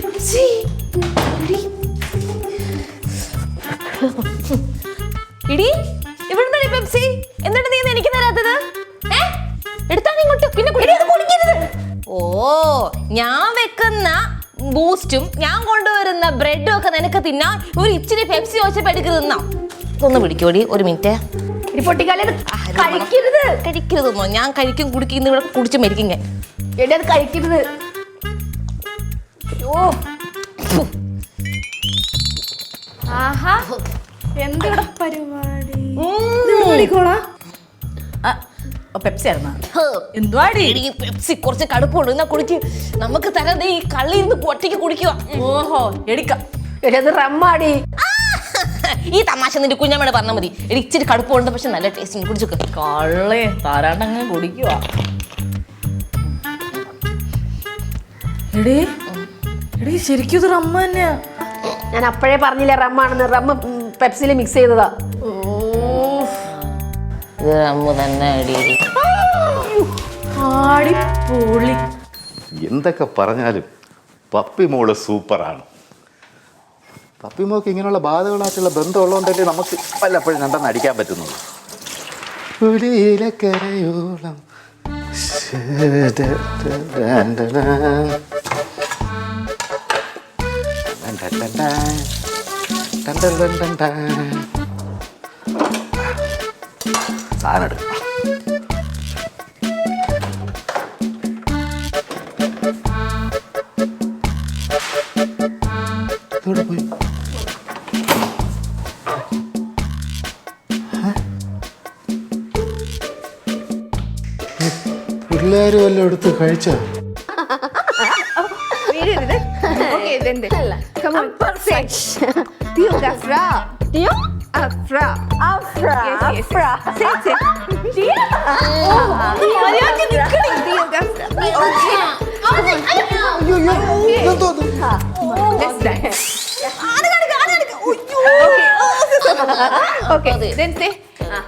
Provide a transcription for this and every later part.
Pepsi. ഇടി ഇവിടുന്ന് Pepsi എന്നിട്ട് നീ എനിക്ക് തരാത്തത്? എടുത്താണ് ഇങ്ങോട്ട് പിന്നെ കുടിക്കരുത്. ഓ ഞാൻ വെക്കുന്ന ബൂസ്റ്റും ഞാൻ കൊണ്ടുവരുന്ന ബ്രെഡും ഒക്കെ നിനക്ക് തിന്നാ ഒരു ഇച്ചിരി പെപ്സി വെച്ചപ്പോ എടുക്കരുത് തിന്നാ. ഒന്ന് പിടിക്കോടി ഒരു മിനിറ്റ്. കഴിക്കരുതെന്നോ? ഞാൻ കഴിക്കും കുടിക്കുന്ന ഇവിടെ കുടിച്ച് മരിക്കും ഞാൻ. അത് കഴിക്കരുത്. ആഹാ എന്തിവിടെ പരിപാടി? പെപ്സി ആയിരുന്ന എന്തുവാടി? പെപ്സി കുറച്ച് കടുപ്പുള്ളൂ എന്നാ കുടിക്ക്. നമുക്ക് തരാതെ ഈ കള്ളി ഇരുന്ന് ഒറ്റയ്ക്ക് കുടിക്കുക. ഓഹോ എടുക്കാം. അത് റമ്മാടി. ഈ തമാശ നിന്റെ കുഞ്ഞമ്മയുടെ പറഞ്ഞാൽ മതി. എനിക്ക് ഇച്ചിരി കടുപ്പമുണ്ട് പക്ഷെ നല്ല ടേസ്റ്റ്. കുടിച്ചൊക്കെ കള്ളേ താരാണ്ടങ്ങ് കുടിക്കുക. എടീ ശരിക്കും ഇത് റമ്മ തന്നെയാ. ഞാൻ അപ്പോഴേ പറഞ്ഞില്ലേ റമ്മാണെന്ന്. റമ്മ പെപ്സിയിൽ മിക്സ് ചെയ്തതാ. ഇത് റമ്മ തന്നെ. അടിപൊളി. എന്തൊക്കെ പറഞ്ഞാലും പപ്പി മോള് സൂപ്പറാണ്. പപ്പി മോൾക്ക് ഇങ്ങനെയുള്ള ബാധകളായിട്ടുള്ള ബന്ധമുള്ളതുകൊണ്ടല്ലേ നമുക്ക് പലപ്പോഴും രണ്ടെന്ന് അടിക്കാൻ പറ്റുന്നുള്ളൂ. പുലിയിലക്കരയോളം സാധനം എടുക്കും. ഇവിടെ പോയി പിള്ളേര് വല്ലതും എടുത്ത് കഴിച്ചോ?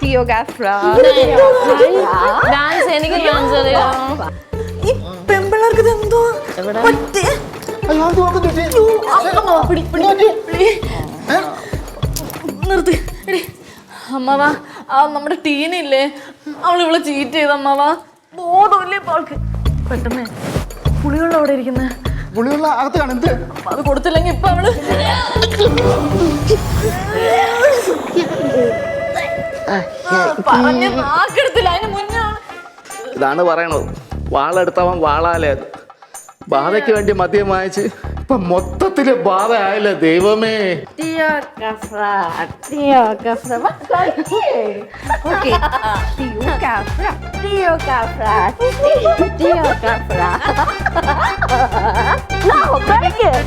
Tio Gafra. ഡാൻസ് എനിക്ക് ഡാൻസ് അറിയാം. ഈ പെമ്പിള്ളേർക്ക് ഇതെന്തോ നിർത്തി. അമ്മവാ ആ നമ്മുടെ ടീനില്ലേ അവളിവിടെ ചീറ്റ് ചെയ്ത അമ്മവാ. ബോധമില്ലേ ഇപ്പൊ അവൾക്ക്? പെട്ടെന്ന് പുളിയുള്ള അവിടെ ഇരിക്കുന്ന പുളിയുള്ള അകത്ത് കാണും. എന്ത് അത് കൊടുത്തില്ലെങ്കിൽ ഇപ്പൊ അവള് പറഞ്ഞ നാക്കെടുത്തില്ല. അതിന് മുന്നാണ് ഇതാണ് പറയണത്. വാളെടുത്തവൻ വാളാലേ. ബാധയ്ക്ക് വേണ്ടി മദ്യം വാങ്ങിച്ച് ഇപ്പൊ മൊത്തത്തില് ബാധ ആയില്ലേ ദൈവമേ. Tio Gafra. Tio Gafra. Okay. Tio Gafra. Tio Gafra. Tio Gafra. No, very good.